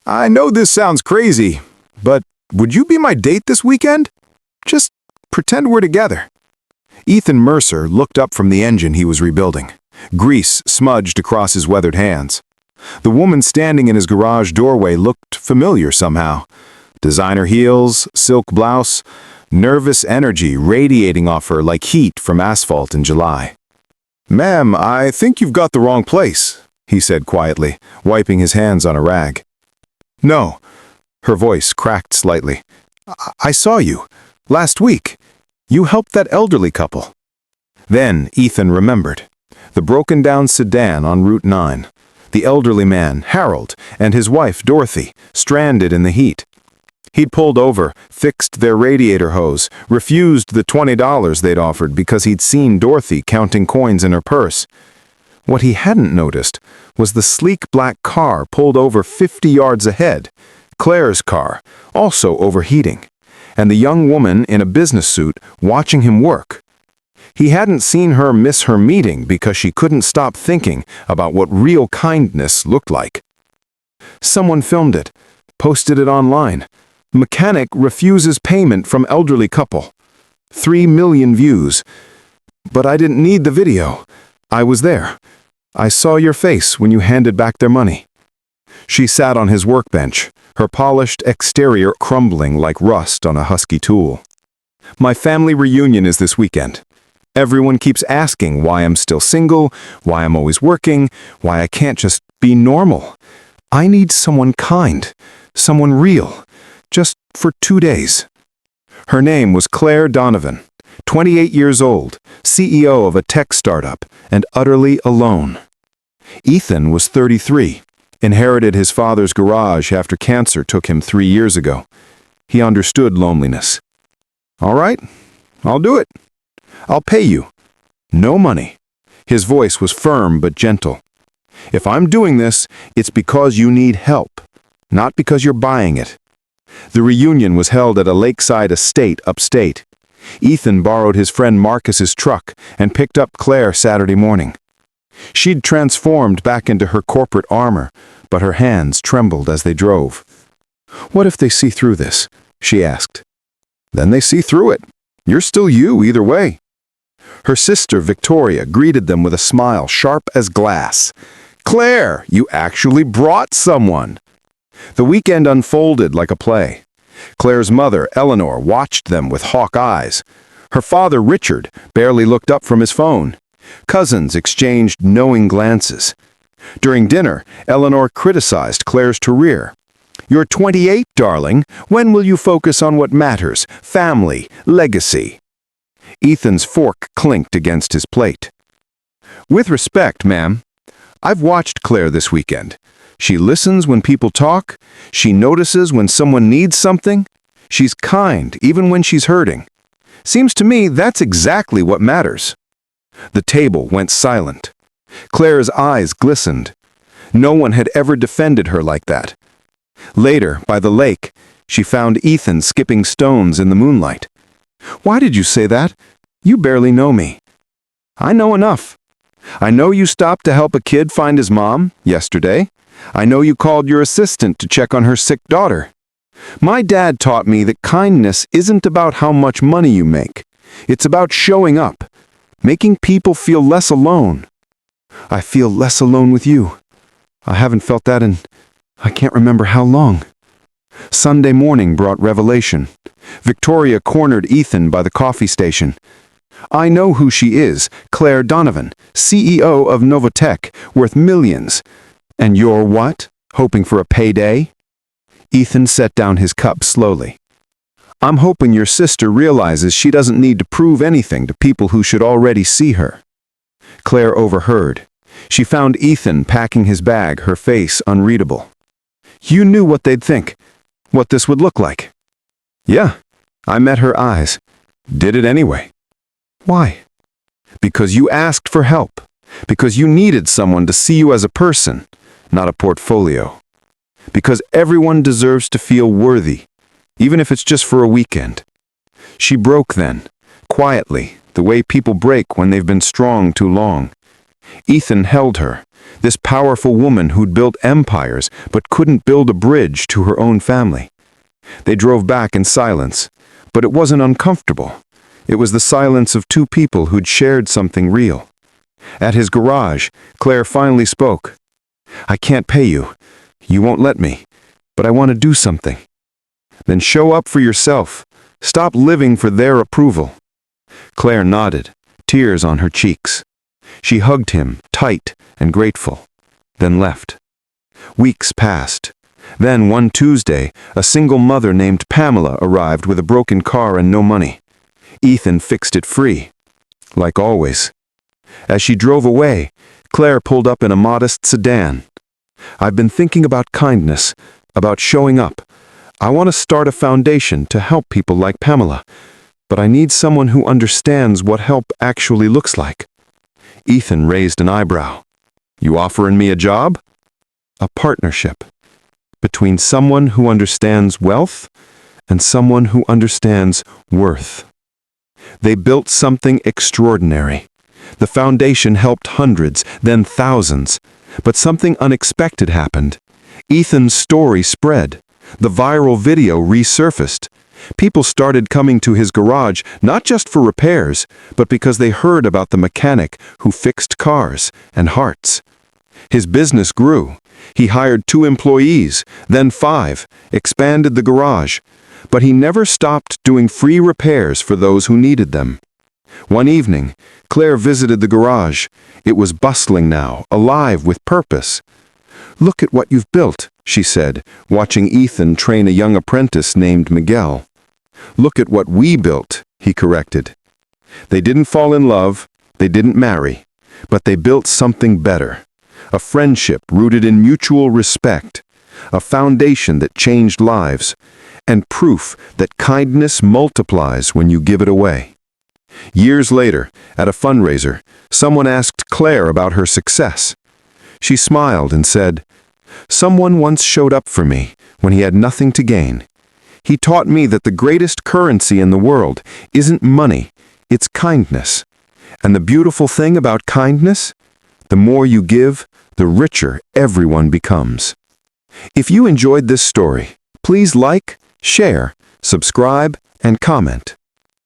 I know this sounds crazy, but would you be my date this weekend? Just pretend we're together." Ethan Mercer looked up from the engine he was rebuilding. Grease smudged across his weathered hands. The woman standing in his garage doorway looked familiar somehow. Designer heels, silk blouse, nervous energy radiating off her like heat from asphalt in July. "Ma'am, I think you've got the wrong place," he said quietly, wiping his hands on a rag. "No." Her voice cracked slightly. I saw you. Last week. You helped that elderly couple." Then Ethan remembered. The broken-down sedan on Route 9. The elderly man, Harold, and his wife, Dorothy, stranded in the heat. He'd pulled over, fixed their radiator hose, refused the $20 they'd offered because he'd seen Dorothy counting coins in her purse. What he hadn't noticed was the sleek black car pulled over 50 yards ahead, Claire's car, also overheating, and the young woman in a business suit watching him work. He hadn't seen her miss her meeting because she couldn't stop thinking about what real kindness looked like. Someone filmed it, posted it online. "Mechanic refuses payment from elderly couple." 3 million views. "But I didn't need the video. I was there. I saw your face when you handed back their money." She sat on his workbench, her polished exterior crumbling like rust on a husky tool. "My family reunion is this weekend. Everyone keeps asking why I'm still single, why I'm always working, why I can't just be normal. I need someone kind, someone real, just for 2 days." Her name was Claire Donovan, 28 years old, CEO of a tech startup, and utterly alone. Ethan was 33, inherited his father's garage after cancer took him 3 years ago. He understood loneliness. "All right, I'll do it. I'll pay you. No money." His voice was firm but gentle. "If I'm doing this, it's because you need help, not because you're buying it." The reunion was held at a lakeside estate upstate. Ethan borrowed his friend Marcus's truck and picked up Claire Saturday morning. She'd transformed back into her corporate armor, but her hands trembled as they drove. "What if they see through this?" she asked. "Then they see through it. You're still you either way." Her sister, Victoria, greeted them with a smile sharp as glass. "Claire, you actually brought someone." The weekend unfolded like a play. Claire's mother, Eleanor, watched them with hawk eyes. Her father, Richard, barely looked up from his phone. Cousins exchanged knowing glances. During dinner, Eleanor criticized Claire's career. "You're 28, darling. When will you focus on what matters? Family, legacy." Ethan's fork clinked against his plate. "With respect, ma'am, I've watched Claire this weekend. She listens when people talk. She notices when someone needs something. She's kind, even when she's hurting. Seems to me that's exactly what matters." The table went silent. Claire's eyes glistened. No one had ever defended her like that. Later, by the lake, she found Ethan skipping stones in the moonlight. "Why did you say that? You barely know me." "I know enough. I know you stopped to help a kid find his mom yesterday. I know you called your assistant to check on her sick daughter. My dad taught me that kindness isn't about how much money you make. It's about showing up, making people feel less alone." "I feel less alone with you. I haven't felt that in I can't remember how long." Sunday morning brought revelation. Victoria cornered Ethan by the coffee station. "I know who she is, Claire Donovan, CEO of Novotech, worth millions. And you're what? Hoping for a payday?" Ethan set down his cup slowly. "I'm hoping your sister realizes she doesn't need to prove anything to people who should already see her." Claire overheard. She found Ethan packing his bag, her face unreadable. "You knew what they'd think, what this would look like." "Yeah, I met her eyes. Did it anyway." "Why?" "Because you asked for help. Because you needed someone to see you as a person, not a portfolio. Because everyone deserves to feel worthy, even if it's just for a weekend." She broke then, quietly, the way people break when they've been strong too long. Ethan held her, this powerful woman who'd built empires but couldn't build a bridge to her own family. They drove back in silence, but it wasn't uncomfortable. It was the silence of two people who'd shared something real. At his garage, Claire finally spoke. "I can't pay you. You won't let me. But I want to do something." "Then show up for yourself. Stop living for their approval." Claire nodded, tears on her cheeks. She hugged him, tight and grateful, then left. Weeks passed. Then one Tuesday, a single mother named Pamela arrived with a broken car and no money. Ethan fixed it free, like always. As she drove away, Claire pulled up in a modest sedan. "I've been thinking about kindness, about showing up. I want to start a foundation to help people like Pamela, but I need someone who understands what help actually looks like." Ethan raised an eyebrow. "You offering me a job?" "A partnership between someone who understands wealth and someone who understands worth." They built something extraordinary. The foundation helped hundreds, then thousands. But something unexpected happened. Ethan's story spread. The viral video resurfaced. People started coming to his garage not just for repairs, but because they heard about the mechanic who fixed cars and hearts. His business grew. He hired 2 employees, then 5, expanded the garage. But he never stopped doing free repairs for those who needed them. One evening, Claire visited the garage. It was bustling now, alive with purpose. "Look at what you've built," she said, watching Ethan train a young apprentice named Miguel. "Look at what we built," he corrected. They didn't fall in love, they didn't marry, but they built something better. A friendship rooted in mutual respect, a foundation that changed lives, and proof that kindness multiplies when you give it away. Years later, at a fundraiser, someone asked Claire about her success. She smiled and said, "Someone once showed up for me when he had nothing to gain. He taught me that the greatest currency in the world isn't money, it's kindness. And the beautiful thing about kindness? The more you give, the richer everyone becomes." If you enjoyed this story, please like, share, subscribe, and comment.